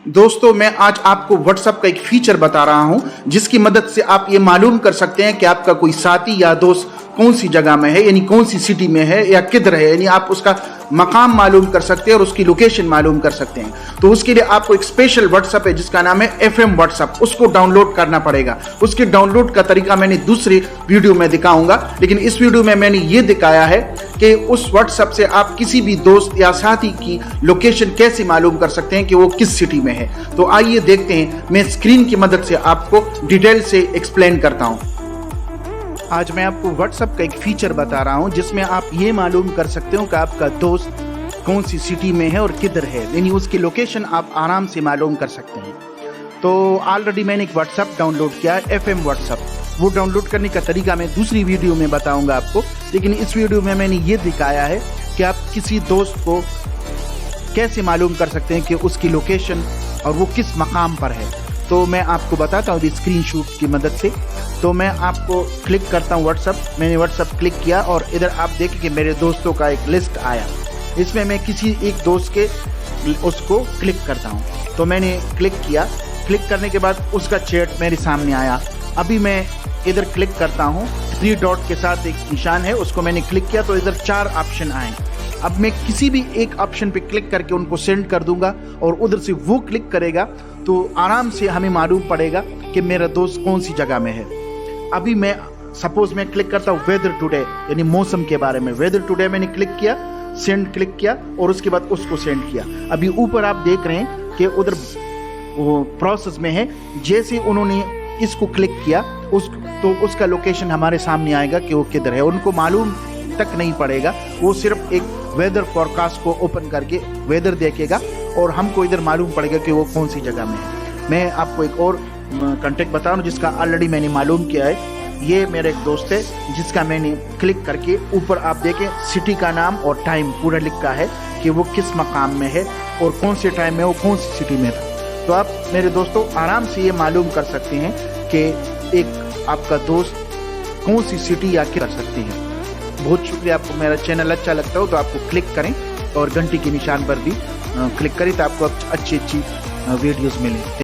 दोस्तों मैं आज आपको WhatsApp का एक फीचर बता रहा हूं जिसकी मदद से आप ये मालूम कर सकते हैं कि आपका कोई साथी या दोस्त कौन सी जगह में है, यानी कौन सी सिटी में है या किधर है, यानी आप उसका मकाम मालूम कर सकते हैं और उसकी लोकेशन मालूम कर सकते हैं। तो उसके लिए आपको एक स्पेशल WhatsApp है जिसका नाम है FM WhatsApp, उसको डाउनलोड करना पड़ेगा। उसके डाउनलोड का तरीका मैंने दूसरी वीडियो में दिखाऊंगा, लेकिन इस वीडियो में मैंने ये दिखाया है कि उस WhatsApp से आप किसी भी दोस्त या साथी की लोकेशन कैसे मालूम कर सकते हैं कि वो किस सिटी में है। तो आइए देखते हैं, मैं स्क्रीन की मदद से आपको डिटेल से एक्सप्लेन करता हूं। आज मैं आपको WhatsApp का एक फीचर बता रहा हूं जिसमें आप ये मालूम कर सकते हो कि आपका दोस्त कौन सी सिटी में है और किधर है, यानी उसकी लोकेशन आप आराम से मालूम कर सकते हैं। तो ऑलरेडी मैंने एक WhatsApp डाउनलोड किया है, FM WhatsApp। वो डाउनलोड करने का तरीका मैं दूसरी वीडियो में बताऊंगा आपको, लेकिन इस वीडियो में मैंने ये दिखाया है कि आप किसी दोस्त को कैसे मालूम कर सकते हैं कि उसकी लोकेशन और वो किस मकाम पर है। तो मैं आपको बताता हूँ स्क्रीनशॉट की मदद से। तो मैं आपको क्लिक करता हूँ WhatsApp, मैंने WhatsApp क्लिक किया और इधर आप देखें कि मेरे दोस्तों का एक लिस्ट आया। इसमें मैं किसी एक दोस्त के उसको क्लिक करता हूँ। तो मैंने क्लिक किया, क्लिक करने के बाद उसका चैट मेरे सामने आया। अभी मैं इधर क्लिक करता हूँ, 3 डॉट के साथ एक निशान है, उसको मैंने क्लिक किया तो इधर 4 ऑप्शन आए। अब मैं किसी भी एक ऑप्शन पे क्लिक करके उनको सेंड कर दूंगा और उधर से वो क्लिक करेगा तो आराम से हमें मालूम पड़ेगा कि मेरा दोस्त कौन सी जगह में है। अभी मैं सपोज मैं क्लिक करता हूँ वेदर टुडे, यानी मौसम के बारे में। वेदर टुडे मैंने क्लिक किया, सेंड क्लिक किया और उसके बाद उसको सेंड किया। अभी ऊपर आप देख रहे हैं कि उधर वो प्रोसेस में है। जैसे उन्होंने इसको क्लिक किया तो उसका लोकेशन हमारे सामने आएगा कि वो किधर है। उनको मालूम तक नहीं पड़ेगा, वो सिर्फ एक वेदर फोरकास्ट को ओपन करके वेदर देखेगा और हमको इधर मालूम पड़ेगा कि वो कौन सी जगह में है। मैं आपको एक और कॉन्टेक्ट बता रहा हूँ जिसका ऑलरेडी मैंने मालूम किया है। ये मेरा एक दोस्त है जिसका मैंने क्लिक करके ऊपर आप देखें सिटी का नाम और टाइम पूरा लिखा है कि वो किस मकाम में है और कौन से टाइम में वो कौन सी सिटी में था। तो आप मेरे दोस्तों आराम से ये मालूम कर सकते हैं कि एक आपका दोस्त कौन सी सिटी या कर सकती है। बहुत शुक्रिया। आपको मेरा चैनल अच्छा लगता हो तो आपको क्लिक करें और घंटी के निशान पर भी क्लिक करें तो आपको अच्छी वीडियोस मिलें।